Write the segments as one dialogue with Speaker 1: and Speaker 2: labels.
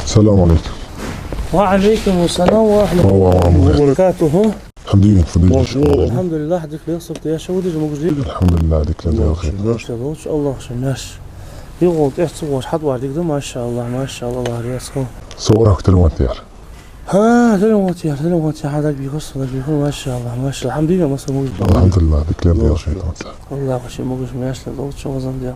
Speaker 1: السلام عليكم.
Speaker 2: وعليكم السلام ورحمة
Speaker 1: الله
Speaker 2: الله وبركاته.
Speaker 1: حمدين فضيلة
Speaker 2: الحمد لله هديك لي صرت يا شودي موجودين.
Speaker 1: الحمد لله هديك لي خير.
Speaker 2: ما شاء الله شناش. يقول احسوا حد واحد كده ما شاء الله ما شاء الله الله يسخو.
Speaker 1: صورك تلوانتير.
Speaker 2: ها تلوانتير هذاك بيقص ما شاء الله ما شاء الله الحمد لله ما موجود.
Speaker 1: الحمد لله هديك لي خير.
Speaker 2: والله شيء موجود ما شاء الله شو زين.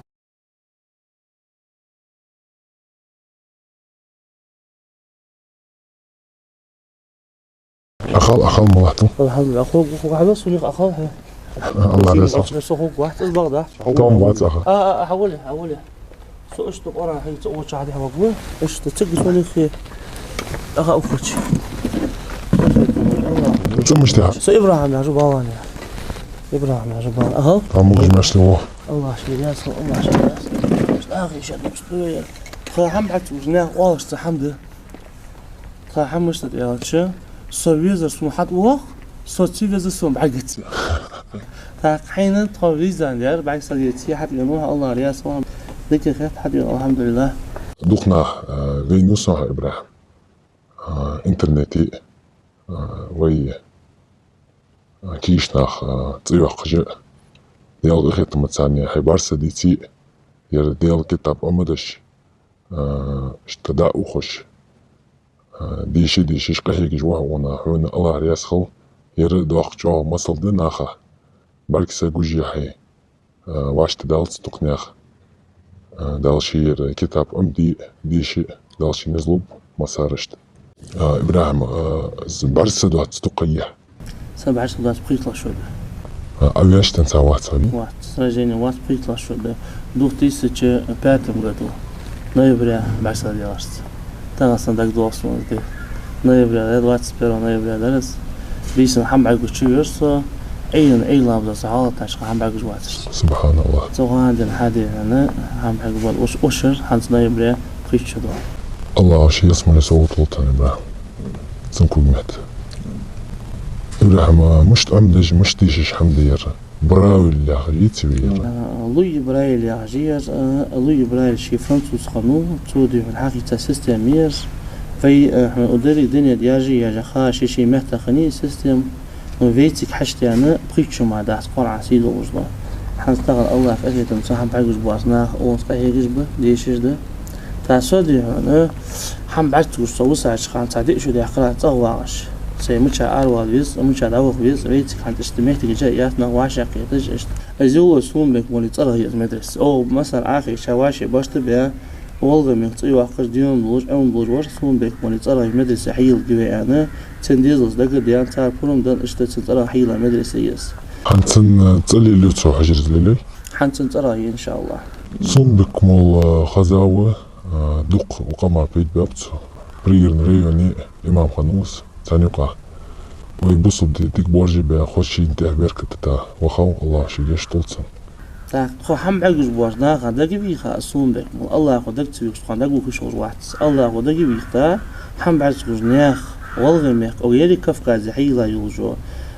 Speaker 1: أخال ملحته.
Speaker 2: الحمد لله أخوك واحد بس وليك أخوه.
Speaker 1: الله يسعدك.
Speaker 2: بس أخوك واحد البغداد.
Speaker 1: توم بعد أخا.
Speaker 2: حولي. سو اشتق أنا الحين تقول شعدي حبابه. اشتق تقص ولي خير. أخا أفوتش.
Speaker 1: شو مشتاق؟
Speaker 2: سو إبراهيم يا جبالان يا. إبراهيم يا جبالان أهو.
Speaker 1: عمو جمعش له.
Speaker 2: الله شيء ياسر الله شيء ياسر. أخي شد مستوي. خاهم بعد وجناه واش الحمد. خاهم مش يا شو. سويزر سمحت وق. سوتشيفز سوم بعقت. حين تقريزا دير بعد سليتي حتى ينوها الله ياسر. ذيك خير حد الحمد لله.
Speaker 1: دقنا غينوسها إبراهيم. إنترنتي وي كيشناخ تيوق جاء ديال غيت متسانية حبار سديتي ير ديال كتاب أمدش اشتداء وخش ديشي شقحي جواه ونا حونا الله رياسخل ير دوق جواه مصل دناخا بالك ساقوجي حي واش تدال تستقنياخ دال شير كتاب أمدي ديشي دال شي نزلوب مسارشت إبراهيم برسة دوات تستقيح
Speaker 2: 7 سنوات بقيت شوبة.
Speaker 1: أوياش تنسى وات صبي؟
Speaker 2: وات رجعني وات بقيت شوبة. دوختي سج باتم قدو. نيبريا بعشرة ديارست. تغصن دك دوست مالك. نيبريا وات سبيرو نيبريا درس. بيسن حم عقو تشيرس. أي لابد صحالة تشق حم عقو واتش.
Speaker 1: سبحان الله.
Speaker 2: سو عندنا حادي أنا حم عقو وشر حنت نيبريا بقيت شدو.
Speaker 1: الله شيء اسمه لسوء طلطان إبراهيم. سنكو مهت. إبراهيم مش أمدج مش تيجيش حمدير براوي اللي غيتي بير.
Speaker 2: لوي براي اللي عجير لوي براي شي فرنسوس قانون تودي في الحقيقة سيستم مير في أدري الدنيا دياجي يا جخا شي مهتا خني سيستم وفيتك حشت أنا بقيت شو ما داس قرع سيد وجلا حنستغل الله في أشياء تمسحهم بعجز بواسنا ونسقي جزبة ليش ده تاسودي أنا حم بعت وصوص عشان تعدي شو ده أقرأ تغواش سي مشا أرواليز مشا داوخيز ريتك عند استميتك جاياتنا وعشق يتجشت أزوج سوم بك مولي ترى هي المدرسة أو مثلا آخر شواشي باش تبيع والغ من طيو عقد ديون بلوج أو بلوج ورث سوم بك مولي ترى المدرسة حيل جوي أنا تنديزز دقة ديان تار بروم دان اشتت ترى حيل المدرسة يس
Speaker 1: حنتن تلي اللي تروح حجرز ليلي
Speaker 2: حنتن ترى هي إن شاء الله
Speaker 1: سوم بك مول خزاوة دق وقمع بيت بابتو برير نريوني إمام خنوس تانيقا ويبصوا ديك بورجي بخشي انت بركة تا وخو الله شي جاش طولسن
Speaker 2: تا خو حم عجز بورنا غدا جبي خا سوم بك الله خدك تيوس خدك وكشور واحد الله خدك جبي تا حم عجز نياخ والغميق او يلي كفكا زحيلا يوجو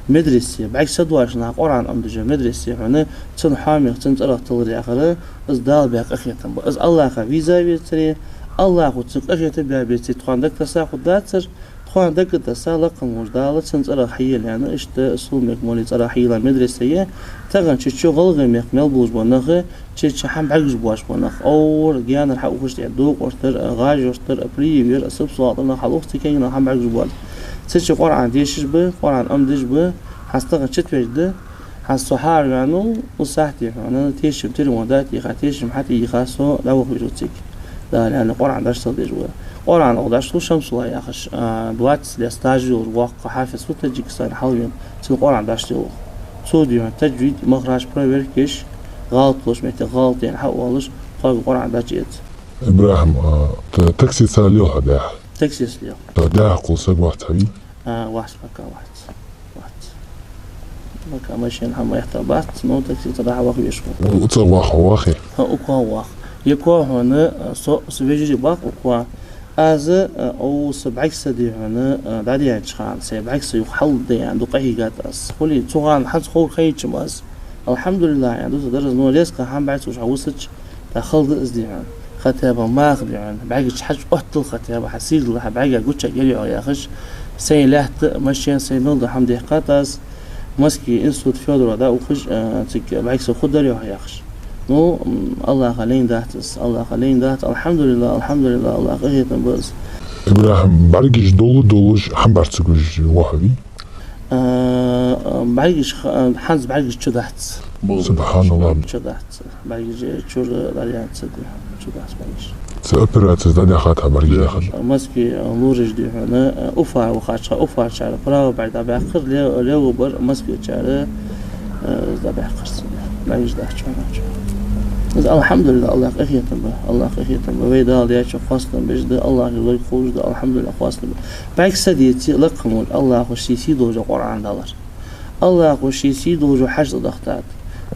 Speaker 2: مدرسة بعد سدواش نا قران ام دجا مدرسة هنا تن حامي تن ترى تلري اخره از دال بك اخيتن از الله خا فيزا بيتري الله خو تك اخيت بيتي تخاندك تساخد داتر خوان دك تسالق مجدالة سنترى حيل يعني اشت اسلومك مولي ترى حيل مدرسية تغن تشو غلغ ميخمل بوز بنخ تش حم عجز بواش بنخ اور جيان الحق وخش يدوق ورتر غاج ورتر بريفير اسب صوتنا حلوختي كاين حم عجز بوال تش قران ديشش به قران ام ديش به حستغن تشت وجده حصحار يعني وصحتي انا تيشم تري وداتي خاتيشم حتى يخاسو لو خرجتك لا يعني قران داش صديق قرآن أقدرش تو شمس الله يا أخش دوات الاستاجي والواقع حافظ في تاجيكستان حاليا تل قرآن داش تلو سودي تجويد مخرج بريفيركش غلط لش ميت غلط يعني حقولش طيب قرآن داش جيت
Speaker 1: إبراهيم تاكسي ساليو هذا
Speaker 2: تاكسي سليو
Speaker 1: ده قول سب واحد حبيب
Speaker 2: واحد مكان ماشي هم يحتبات نو تاكسي تراح واخي يشكو
Speaker 1: وتصور واخي
Speaker 2: واخ يكوا هنا سويجي باق وكوا از او سبعك سدي هنا دادي عشان سبعك سيحل دي عنده قهيقات اس خلي توغان حد خو خيج ماس الحمد لله عنده درز نو ليس كان بعت وش عوسج دخل ازدي ختابة ما أخذ يعني بعيش حاج أهتل ختابة حسيق الله بعيش قلت يلي يا أخش سين لهت ماشين سين نلد حمد قاتس مسكي إنسود فيودر دا وخش تك بعيش خدر يا أخش نو الله خلين دهتس الله خلين دهت الحمد لله الحمد لله الله قهيت بس
Speaker 1: إبراهيم بعيش دولش حنبرتسكوش وهابي
Speaker 2: بعيش حنز بعيش شدهت
Speaker 1: سبحان الله
Speaker 2: شدهت بعيش شور داريان صدق شدهت بعيش
Speaker 1: سأبرات زدني خاتها بعيش داخل
Speaker 2: مسكي نورج دي هنا أفا وخاشة أفا شعر براو بعد بآخر ليه بر مسكي شعر ذا بآخر بعيش ده شو الحمد لله الله قهية به الله قهية به ويدا ليش خاصة بجد الله يقول خوش ده الحمد لله خاصة به بعكس سديتي لقمون الله خشيسي دوج قرآن دلار الله خشيسي دوج حج ضغطات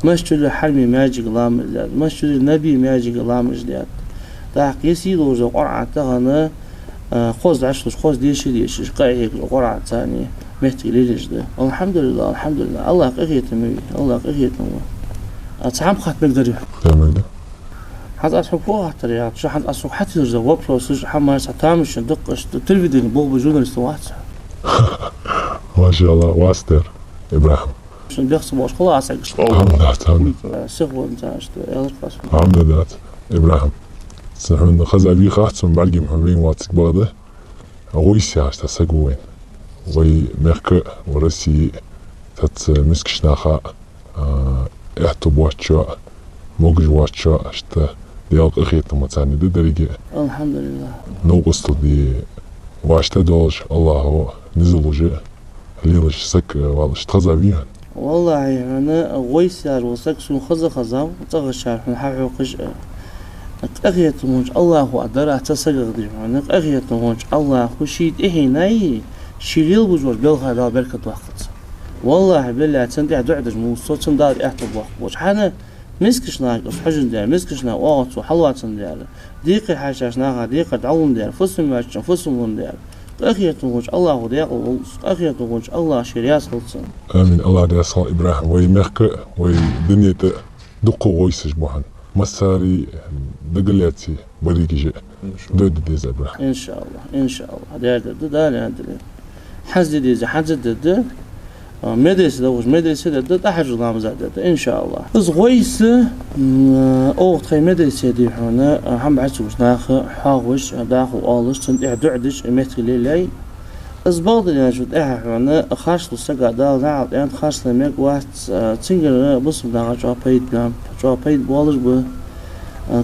Speaker 2: مسجد حرمي ماجي قلام الجاد مسجد النبي ماجي قلام الجاد تحقيسي دوج قرآن تغنى خوز عشرش خوز ديش قاعد قرآن ثاني محتاج ليجده الحمد لله الحمد لله الله قهية به الله قهية به أتعام خات مقدر
Speaker 1: تمام ده
Speaker 2: هذا أسحبوها ترى شو حد أسوق حتى الجواب لو سج حماس تعمش دقش تلفزيون بوب جورنالست واحد
Speaker 1: ما شاء الله واستر إبراهيم
Speaker 2: شو بيخص باش خلاص
Speaker 1: الحمد لله
Speaker 2: سغوا أنت أشت يلا خلاص
Speaker 1: الحمد لله إبراهيم سنحن خذ أبي خاطر بعدين محملين واتسك بعده غويسي عشت سجوين غوي مركة ورسي تت مسكش ناخا احتب واتشا موجج واتشا اشتا ديال اخيت متعني دي درجة
Speaker 2: الحمد لله
Speaker 1: نوقست دي واشتا دولش الله هو نزل وجاء ليلش سك والش تخزى بيها
Speaker 2: والله يعني غويسار وسكسون خزا وتغشار من حقوقش أخيت موج الله هو أدرى تسجل دي يعني أخيت موج الله خشيت إهناي شيليل بجور بلغة لا بركة وقت والله بالله تندع دعدج موصوت تندار احتب وقت حنا مسكش ناقص حجن ديال مسكش ناقص وحلوات ديال ديقي حاشاش ناقا ديقي دعون ديال فسم ماشن فسم ديال أخي تقولش الله ديال أخي تقولش الله شرياس خلصن
Speaker 1: آمين الله ديال إبراهيم وي مخك وي دنيا دقو غويسج بوحن مساري دقلياتي بريكي جاء دود ديز إبراهيم
Speaker 2: إن شاء الله إن شاء الله دال عندي حز ديز حز دد مدرسة دوش مدرسة دد أحد نام زاد إن شاء الله بس غويس أوقت خي مدرسة دي هنا هم بعشوش ناخ حاوش داخل آلش تند إعدعدش مثل لي أزباط اللي نشوف هنا خاص لسقى دال نعرف يعني خاص لميك واحد تنقل بس بدنا جوا بيد بالش به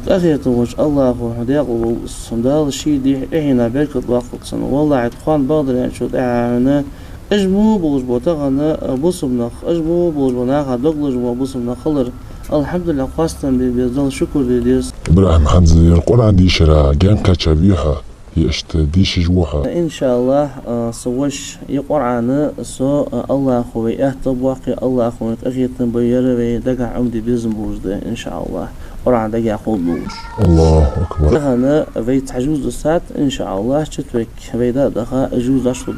Speaker 2: تأخير توش الله هو هداق وصندال الشيء دي هنا بركة وقت سنة والله عتقان بعض اللي نشوف هنا أجمو بوش بوتاغنا بوسمنا أجمو بوش بناها دقلج وبوسمنا خلر الحمد لله خاصة بيزال شكر لديس
Speaker 1: إبراهيم حنزي القرآن دي شرا جان كاتشابيها يشت ديش جوها
Speaker 2: إن شاء الله سوش يقرأنا سو الله خوي أهتب واقي الله خوي أخي تنبير ويدقع عمدي بيزن بوش ده إن شاء الله قرآن دقع خود بوش
Speaker 1: الله أكبر
Speaker 2: هنا بيت عجوز السات إن شاء الله شتوك بيدا دخا عجوز أشرب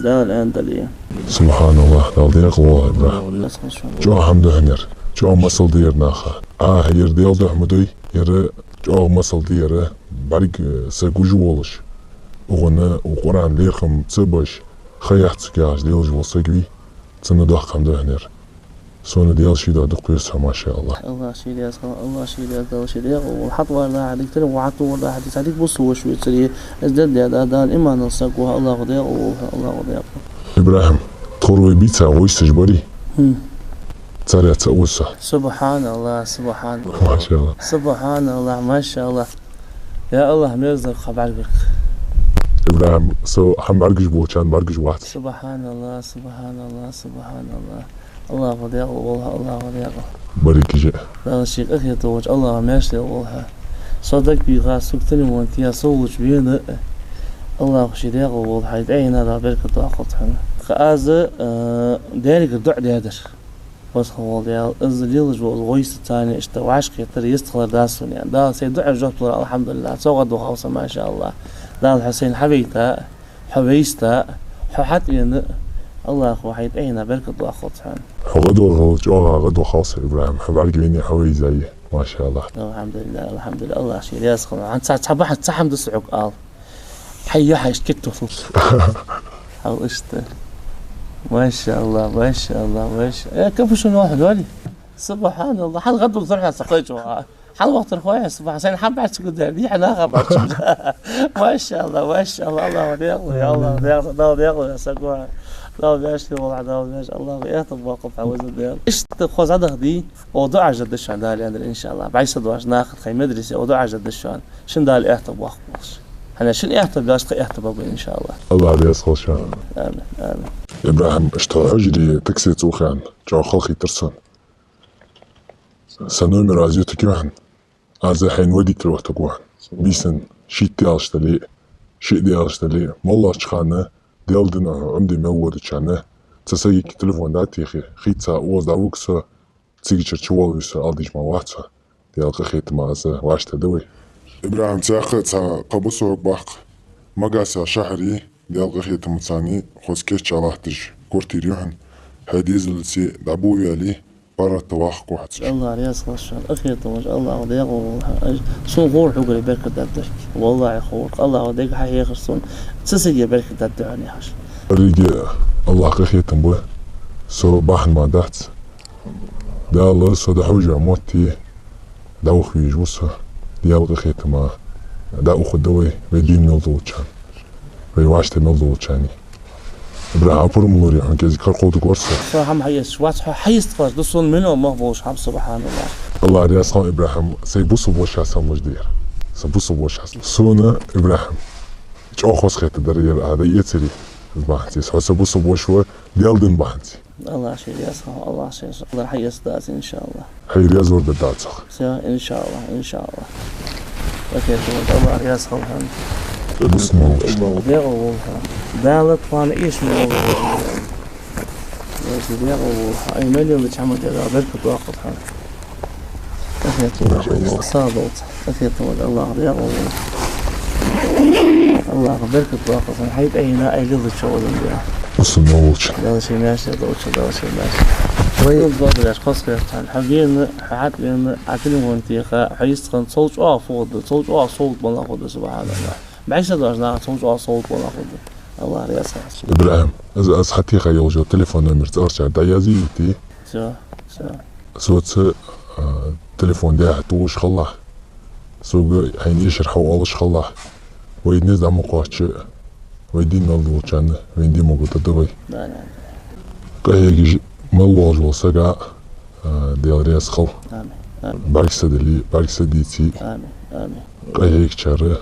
Speaker 2: ده الآن دليل
Speaker 1: سبحان الله دالديق الله إبراهيم جو حمد هنر جو مسل دير ناخا هير ديال ده حمدوي يرى جو مسل دير بريك سجوج ولش وغنا وقرآن ليرخم تبش خيحت سكاش ديال جو سجوي تندخ حمد هنر سونا ديال شي دق يسها ما شاء الله
Speaker 2: الله شي ديال الله شي ديال الله شي ديال وحط ولا عليك ترى وعطوا ولا حديث عليك بص هو شوي تري ازداد هذا الإيمان الصقوها الله ديال الله ديال
Speaker 1: إبراهيم تروي بيتها ويستج بري ترى تأوسه
Speaker 2: سبحان الله سبحان الله
Speaker 1: ما شاء الله
Speaker 2: سبحان الله ما شاء الله يا الله ميرزق خبر بك
Speaker 1: إبراهيم سو هم برجش بو كان برجش واحد
Speaker 2: سبحان الله سبحان الله سبحان الله الله وديع الله وديع
Speaker 1: بريك جاء
Speaker 2: لا شيء أخي توج الله ماشي والله صدق بيغا سكتني وانت يا صوج بينا الله خشي ديع والله أين هذا بركة طاقتهم خازة دارك الدع ديادر بس هو ديال الزليل جو الغويس الثاني اشتوعش كتر يستخلر داسون يعني دا سيدع جبت الحمد لله صوغد وخوصة ما شاء الله دا الحسين حبيتا حبيستا ححت ين الله أخو حيت أين بركة وأخوتها
Speaker 1: غدوة جو غدوة خاصة إبراهيم حبارك بيني حوي زيه ما شاء الله.
Speaker 2: الحمد لله الحمد لله. الله شيء ياسخن عن صباح تحمد السعق قال حي حيش كتو أو إشته ما شاء الله ما شاء الله ما شاء الله. كيف شنو واحد ولي سبحان الله. حال غدو بصراحة سقيته حال وقت الخويا صباح سين حب عاد تقول دي حنا خبر ما شاء الله ما شاء الله. الله يغلي يا الله يغلي يا سقوا لا بيش والله لا بيش الله يطب واقف عاوز ديال ايش تخوز هذا دي وضع جد الشان دال يعني ان شاء الله بعيش دواش ناخذ خي مدرسه وضع جد الشان شن دال احتب واقف انا شن احتب لاش احتب ان شاء الله.
Speaker 1: الله يسخل شان.
Speaker 2: امين امين.
Speaker 1: ابراهيم اشتغل اجري تكسي توخان جو خلقي ترسن سنومي رازيو تكيوحن ازي حين ودي تروح تقوحن بيسن شيء تيالشتلي شيء ديالشتلي والله شخانه ديالدنا عمدي مود تشانه تسيك تليفون داتي خيتا اوز داوكسا تيجي تشوال يس الديش ما واتسا ديال خيت مازا واش تدوي. ابراهيم تاخذ قبصو باق مقاسا شهري ديال خيت متساني خوس كيش تشالحتج كورتي ريحن هديز لسي دابو يالي برا تواخ واحد.
Speaker 2: الله يسخر الشهر اخي طوج الله وديق شو غور حقري بركة دادك والله يا خوك الله وديق حي خرصون تسيجي بركة داد يعني حاش.
Speaker 1: ريجي الله خيت مبو سو باحن ما دات دال سو دحوجة موتي داو خيج وسا ديال خيت ما داو خدوي بدين نوضو كان ويواش تنوضو كاني ابراهيم ابور ملوري عن كذا كرقود كورسا
Speaker 2: صراحة ما حيس واتح حيس تفاش دسون منه ما بوش حب سبحان الله.
Speaker 1: الله رياسخان ابراهيم سيبوسو بوش حسن مجدير سيبوسو بوش حسن سونا ابراهيم جو خوس خيت درير هذا يتري بحثي سيبوسو بوش ديال دين بحثي.
Speaker 2: الله شيء يسخن الله شيء الله حيس داس ان شاء الله.
Speaker 1: حي ريازور بداتسخ
Speaker 2: ان شاء الله ان شاء الله. اوكي الله يسخن
Speaker 1: بسم الله.
Speaker 2: ديغو دالت فان ايش مو ديغو اي مليون بتعمل كذا بركة واقف هذا اخيط صادوت اخيط الله ديغو الله بركة واقف انا حيت اينا اي لض الشغل بيها
Speaker 1: بسم الله.
Speaker 2: هذا شيء ماشي هذا شيء ماشي وين بابلاش خاص كان حبين حات بين عتلم وانتيخا حيستخن صوت فوق صوت والله خد سبحان الله بعيش هذا صوت والله خد الله يسخر.
Speaker 1: ابراهيم اذا حتى خيال جو تليفون نمر ترجع دايازيتي سوت تليفون ده توش خلاه سو حين يشرحوا الله خلاه ويدني دا مقاش ويدين نلو كان ويدي موجود تدوي
Speaker 2: لا
Speaker 1: كهيجي ملواج وسجع ديال رياس خل
Speaker 2: امين
Speaker 1: بارك سديتي
Speaker 2: امين
Speaker 1: كهيج شر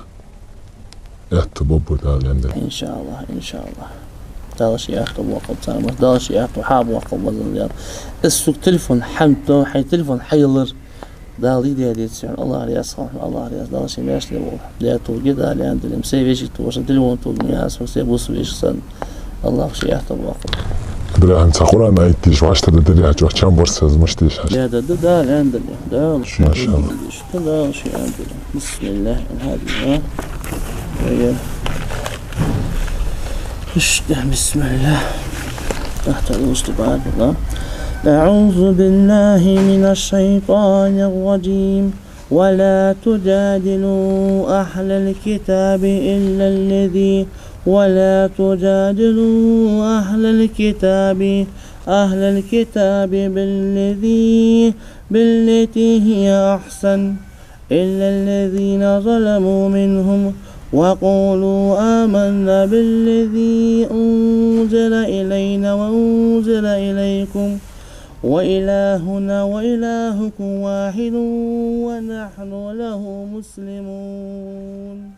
Speaker 1: احتبوب دال عندنا
Speaker 2: ان شاء الله دالش ياخذ وقت تام دالش ياخذ حاب وقت وزن السوق تليفون حمته حي تليفون حيلر دالي ديالي تسعن الله يسخن الله يس دالش ماش لي لا توجد على عند المسيفيش توش تليفون تو مياس وسيبوس ويش سن الله شي ياخذ وقت.
Speaker 1: ابراهيم تقرأ ايتيش واش تدري جو كم برسز مشتيش
Speaker 2: لا دال عندنا دال
Speaker 1: ما شاء الله
Speaker 2: دال شي عندنا بسم الله هذه هي بسم الله تحت الوسط الله. أعوذ بالله من الشيطان الرجيم ولا تجادلوا أهل الكتاب إلا الذي ولا تجادلوا أهل الكتاب بالتي هي أحسن إلا الذين ظلموا منهم وقولوا آمنا بالذي أنزل إلينا وأنزل إليكم وإلهنا وإلهكم واحد ونحن له مسلمون.